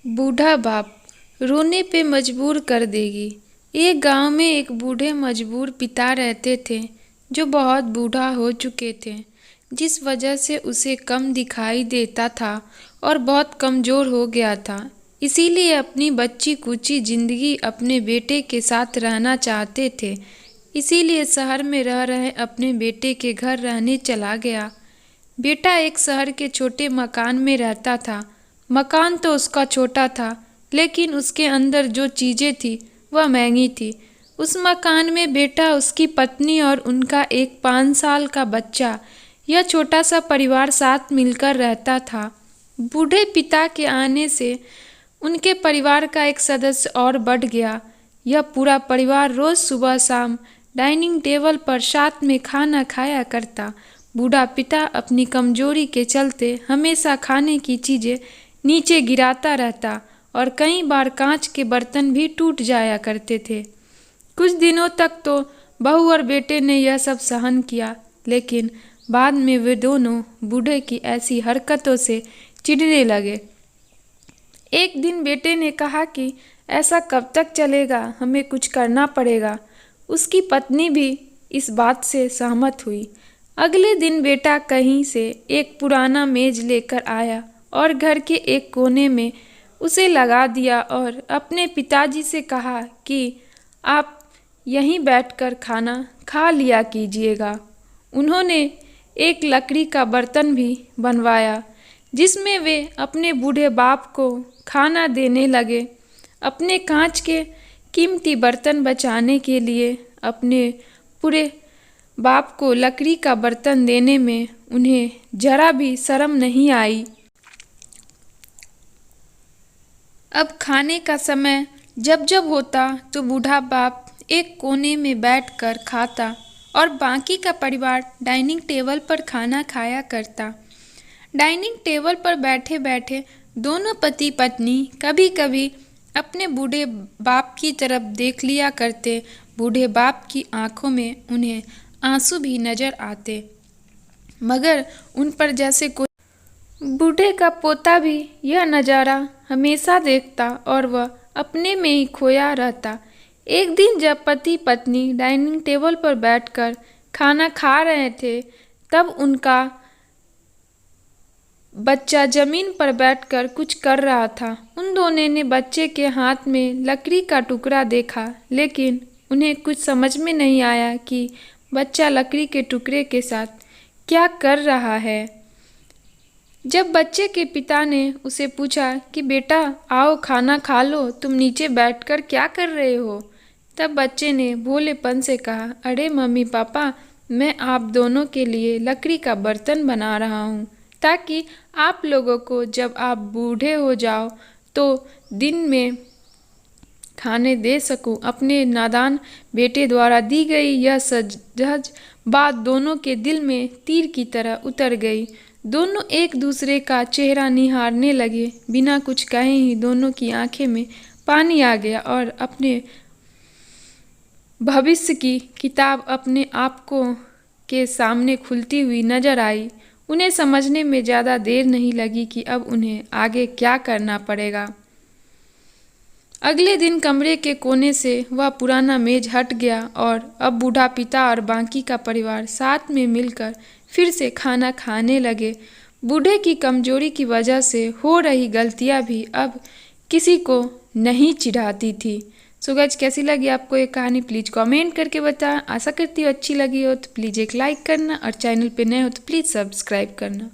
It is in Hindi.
बूढ़ा बाप रोने पे मजबूर कर देगी। एक गांव में एक बूढ़े मजबूर पिता रहते थे जो बहुत बूढ़ा हो चुके थे, जिस वजह से उसे कम दिखाई देता था और बहुत कमज़ोर हो गया था। इसीलिए अपनी बच्ची कुची जिंदगी अपने बेटे के साथ रहना चाहते थे। इसीलिए शहर में रह रहे अपने बेटे के घर रहने चला गया। बेटा एक शहर के छोटे मकान में रहता था। मकान तो उसका छोटा था, लेकिन उसके अंदर जो चीज़ें थी वह महंगी थी। उस मकान में बेटा, उसकी पत्नी और उनका एक 5 साल का बच्चा, यह छोटा सा परिवार साथ मिलकर रहता था। बूढ़े पिता के आने से उनके परिवार का एक सदस्य और बढ़ गया। यह पूरा परिवार रोज़ सुबह शाम डाइनिंग टेबल पर साथ में खाना खाया करता। बूढ़ा पिता अपनी कमजोरी के चलते हमेशा खाने की चीज़ें नीचे गिराता रहता और कई बार कांच के बर्तन भी टूट जाया करते थे। कुछ दिनों तक तो बहू और बेटे ने यह सब सहन किया, लेकिन बाद में वे दोनों बूढ़े की ऐसी हरकतों से चिढ़ने लगे। एक दिन बेटे ने कहा कि ऐसा कब तक चलेगा, हमें कुछ करना पड़ेगा। उसकी पत्नी भी इस बात से सहमत हुई। अगले दिन बेटा कहीं से एक पुराना मेज लेकर आया और घर के एक कोने में उसे लगा दिया और अपने पिताजी से कहा कि आप यहीं बैठकर खाना खा लिया कीजिएगा। उन्होंने एक लकड़ी का बर्तन भी बनवाया जिसमें वे अपने बूढ़े बाप को खाना देने लगे। अपने कांच के कीमती बर्तन बचाने के लिए अपने पूरे बाप को लकड़ी का बर्तन देने में उन्हें जरा भी शर्म नहीं आई। अब खाने का समय जब जब होता तो बूढ़ा बाप एक कोने में बैठकर खाता और बाकी का परिवार डाइनिंग टेबल पर खाना खाया करता। डाइनिंग टेबल पर बैठे बैठे दोनों पति पत्नी कभी कभी अपने बूढ़े बाप की तरफ देख लिया करते। बूढ़े बाप की आंखों में उन्हें आंसू भी नजर आते, मगर उन पर जैसे कोई बूढ़े का पोता भी यह नज़ारा हमेशा देखता और वह अपने में ही खोया रहता। एक दिन जब पति पत्नी डाइनिंग टेबल पर बैठकर खाना खा रहे थे, तब उनका बच्चा जमीन पर बैठकर कुछ कर रहा था। उन दोनों ने बच्चे के हाथ में लकड़ी का टुकड़ा देखा, लेकिन उन्हें कुछ समझ में नहीं आया कि बच्चा लकड़ी के टुकड़े के साथ क्या कर रहा है। जब बच्चे के पिता ने उसे पूछा कि बेटा आओ खाना खा लो, तुम नीचे बैठकर क्या कर रहे हो, तब बच्चे ने भोलेपन से कहा, अरे मम्मी पापा, मैं आप दोनों के लिए लकड़ी का बर्तन बना रहा हूँ ताकि आप लोगों को जब आप बूढ़े हो जाओ तो दिन में खाने दे सकूं। अपने नादान बेटे द्वारा दी गई यह सहज बात दोनों के दिल में तीर की तरह उतर गई। दोनों एक दूसरे का चेहरा निहारने लगे। बिना कुछ कहे ही दोनों की आंखें में पानी आ गया और अपने भविष्य की किताब अपने आप को के सामने खुलती हुई नजर आई। उन्हें समझने में ज़्यादा देर नहीं लगी कि अब उन्हें आगे क्या करना पड़ेगा। अगले दिन कमरे के कोने से वह पुराना मेज हट गया और अब बूढ़ा पिता और बाकी का परिवार साथ में मिलकर फिर से खाना खाने लगे। बूढ़े की कमजोरी की वजह से हो रही गलतियां भी अब किसी को नहीं चिढ़ाती थी। सो गाइस, कैसी लगी आपको ये कहानी प्लीज़ कमेंट करके बताएं। आशा करती हूँ अच्छी लगी हो तो प्लीज़ एक लाइक करना और चैनल पे नए हो तो प्लीज़ सब्सक्राइब करना।